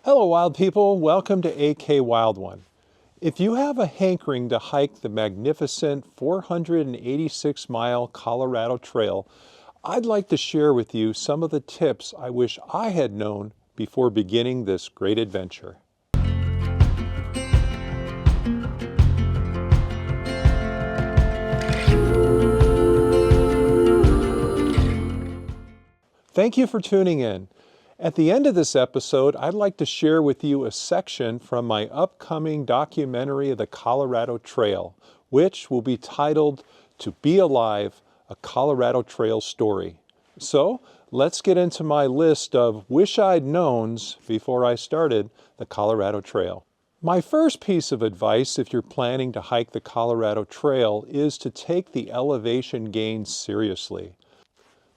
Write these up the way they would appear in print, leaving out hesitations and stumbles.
Hello wild people, welcome to AK Wild One. If you have a hankering to hike the magnificent 486-mile Colorado Trail, I'd like to share with you some of the tips I wish I had known before beginning this great adventure. Thank you for tuning in. At the end of this episode, I'd like to share with you a section from my upcoming documentary of the Colorado Trail, which will be titled "To Be Alive, a Colorado Trail Story." So let's get into my list of wish I'd knowns before I started the Colorado Trail. My first piece of advice if you're planning to hike the Colorado Trail is to take the elevation gains seriously.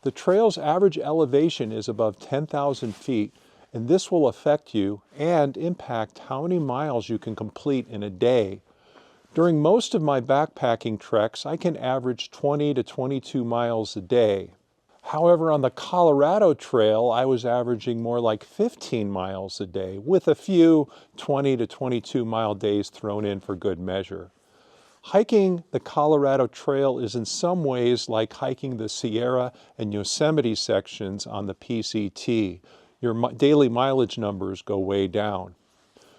The trail's average elevation is above 10,000 feet, and this will affect you and impact how many miles you can complete in a day. During most of my backpacking treks, I can average 20 to 22 miles a day. However, on the Colorado Trail, I was averaging more like 15 miles a day, with a few 20 to 22 mile days thrown in for good measure. Hiking the Colorado Trail is in some ways like hiking the Sierra and Yosemite sections on the PCT. Your daily mileage numbers go way down.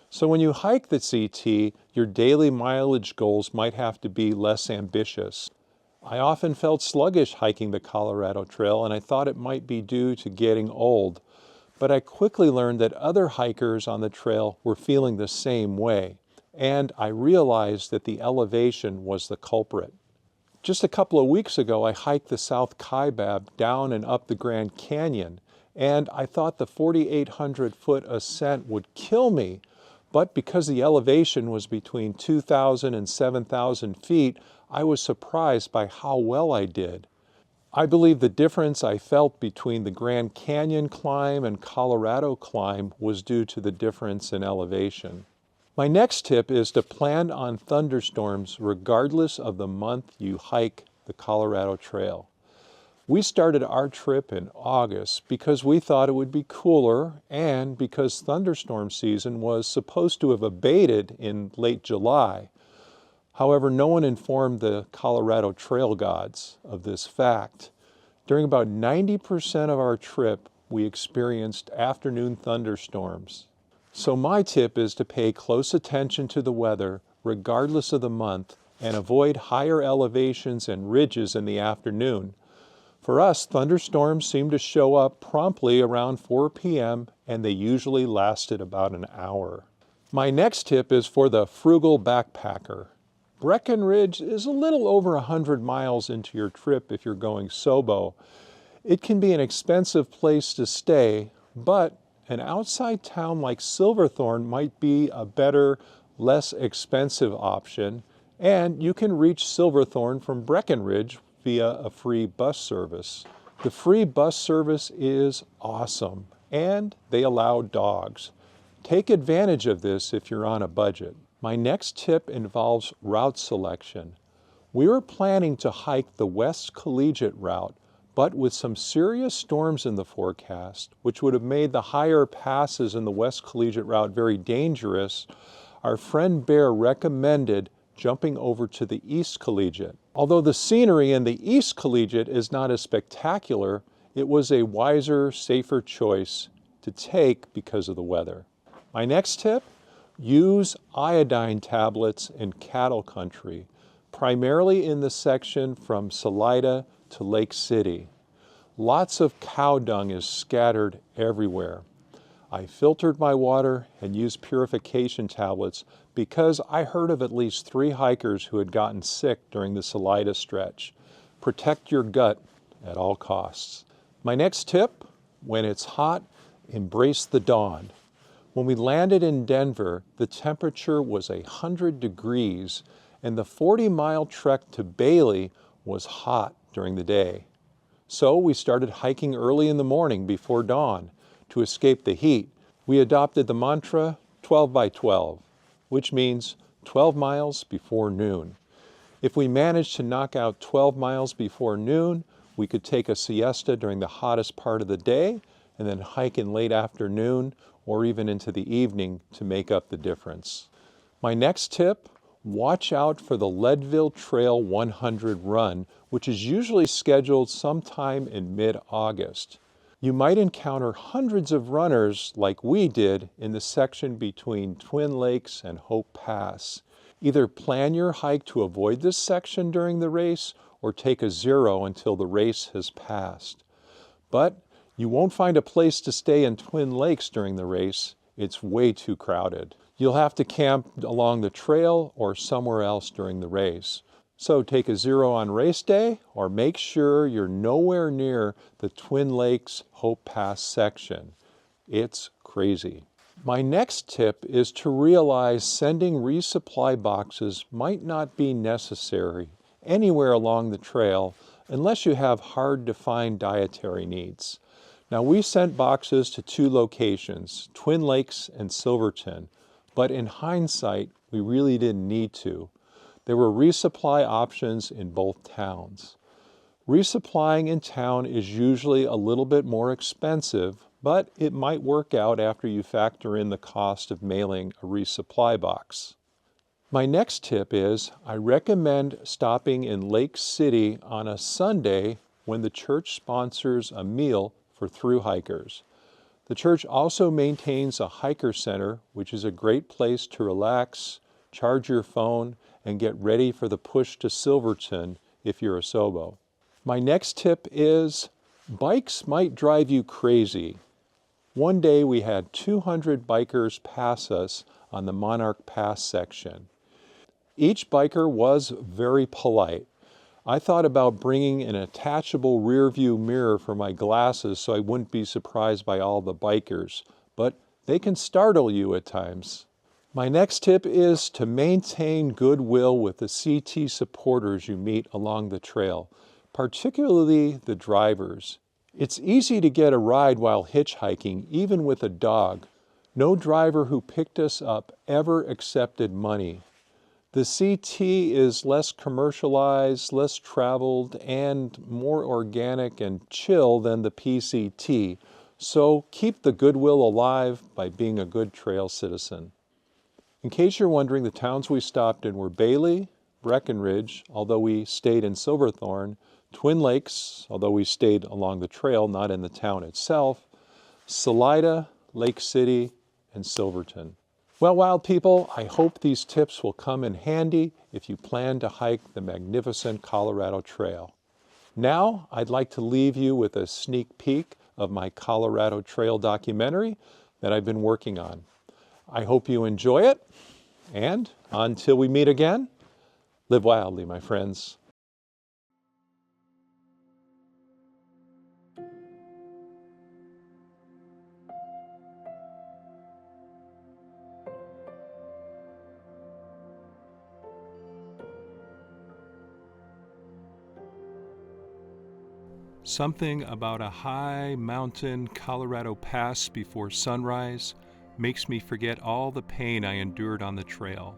So when you hike the CT, your daily mileage goals might have to be less ambitious. I often felt sluggish hiking the Colorado Trail, and I thought it might be due to getting old. But I quickly learned that other hikers on the trail were feeling the same way. And I realized that the elevation was the culprit. Just a couple of weeks ago, I hiked the South Kaibab down and up the Grand Canyon, and I thought the 4,800-foot ascent would kill me, but because the elevation was between 2,000 and 7,000 feet, I was surprised by how well I did. I believe the difference I felt between the Grand Canyon climb and Colorado climb was due to the difference in elevation. My next tip is to plan on thunderstorms regardless of the month you hike the Colorado Trail. We started our trip in August because we thought it would be cooler and because thunderstorm season was supposed to have abated in late July. However, no one informed the Colorado Trail gods of this fact. During about 90% of our trip, we experienced afternoon thunderstorms. So my tip is to pay close attention to the weather regardless of the month and avoid higher elevations and ridges in the afternoon. For us, thunderstorms seemed to show up promptly around 4 p.m. and they usually lasted about an hour. My next tip is for the frugal backpacker. Breckenridge is a little over 100 miles into your trip if you're going SOBO. It can be an expensive place to stay, but an outside town like Silverthorne might be a better, less expensive option, and you can reach Silverthorne from Breckenridge via a free bus service. The free bus service is awesome, and they allow dogs. Take advantage of this if you're on a budget. My next tip involves route selection. We were planning to hike the West Collegiate route, but with some serious storms in the forecast, which would have made the higher passes in the West Collegiate route very dangerous, our friend Bear recommended jumping over to the East Collegiate. Although the scenery in the East Collegiate is not as spectacular, it was a wiser, safer choice to take because of the weather. My next tip, use iodine tablets in cattle country, primarily in the section from Salida to Lake City. Lots of cow dung is scattered everywhere. I filtered my water and used purification tablets because I heard of at least 3 hikers who had gotten sick during the Salida stretch. Protect your gut at all costs. My next tip, when it's hot, embrace the dawn. When we landed in Denver, the temperature was 100 degrees and the 40-mile trek to Bailey was hot during the day. So we started hiking early in the morning before dawn. To escape the heat, we adopted the mantra 12 by 12, which means 12 miles before noon. If we managed to knock out 12 miles before noon, we could take a siesta during the hottest part of the day and then hike in late afternoon or even into the evening to make up the difference. My next tip: watch out for the Leadville Trail 100 run, which is usually scheduled sometime in mid-August. You might encounter hundreds of runners like we did in the section between Twin Lakes and Hope Pass. Either plan your hike to avoid this section during the race or take a zero until the race has passed. But you won't find a place to stay in Twin Lakes during the race. It's way too crowded. You'll have to camp along the trail or somewhere else during the race. So take a zero on race day, or make sure you're nowhere near the Twin Lakes Hope Pass section. It's crazy. My next tip is to realize sending resupply boxes might not be necessary anywhere along the trail unless you have hard-to-find dietary needs. Now, we sent boxes to 2 locations, Twin Lakes and Silverton, but in hindsight, we really didn't need to. There were resupply options in both towns. Resupplying in town is usually a little bit more expensive, but it might work out after you factor in the cost of mailing a resupply box. My next tip is I recommend stopping in Lake City on a Sunday when the church sponsors a meal for thru hikers. The church also maintains a hiker center, which is a great place to relax, charge your phone, and get ready for the push to Silverton if you're a Sobo. My next tip is bikes might drive you crazy. One day we had 200 bikers pass us on the Monarch Pass section. Each biker was very polite. I thought about bringing an attachable rear view mirror for my glasses so I wouldn't be surprised by all the bikers, but they can startle you at times. My next tip is to maintain goodwill with the CT supporters you meet along the trail, particularly the drivers. It's easy to get a ride while hitchhiking, even with a dog. No driver who picked us up ever accepted money. The CT is less commercialized, less traveled, and more organic and chill than the PCT, so keep the goodwill alive by being a good trail citizen. In case you're wondering, the towns we stopped in were Bailey, Breckenridge, although we stayed in Silverthorne, Twin Lakes, although we stayed along the trail, not in the town itself, Salida, Lake City, and Silverton. Well, wild people, I hope these tips will come in handy if you plan to hike the magnificent Colorado Trail. Now, I'd like to leave you with a sneak peek of my Colorado Trail documentary that I've been working on. I hope you enjoy it, and until we meet again, live wildly, my friends. Something about a high mountain Colorado pass before sunrise makes me forget all the pain I endured on the trail.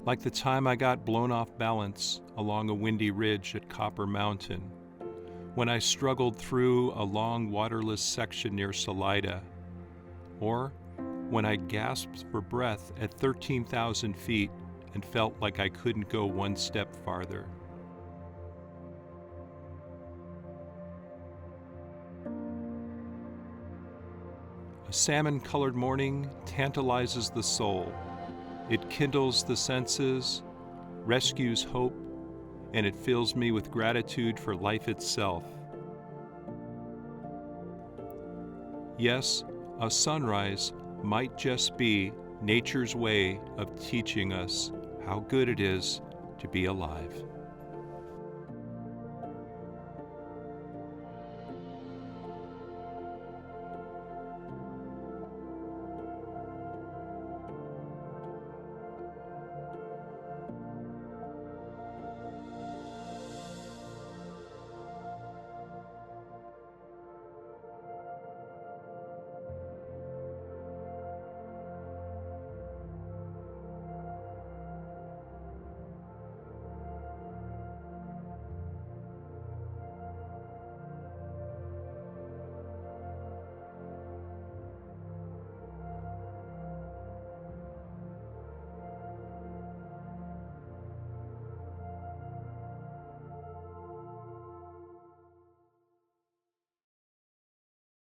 Like the time I got blown off balance along a windy ridge at Copper Mountain, when I struggled through a long waterless section near Salida, or when I gasped for breath at 13,000 feet and felt like I couldn't go one step farther. A salmon-colored morning tantalizes the soul. It kindles the senses, rescues hope, and it fills me with gratitude for life itself. Yes, a sunrise might just be nature's way of teaching us how good it is to be alive.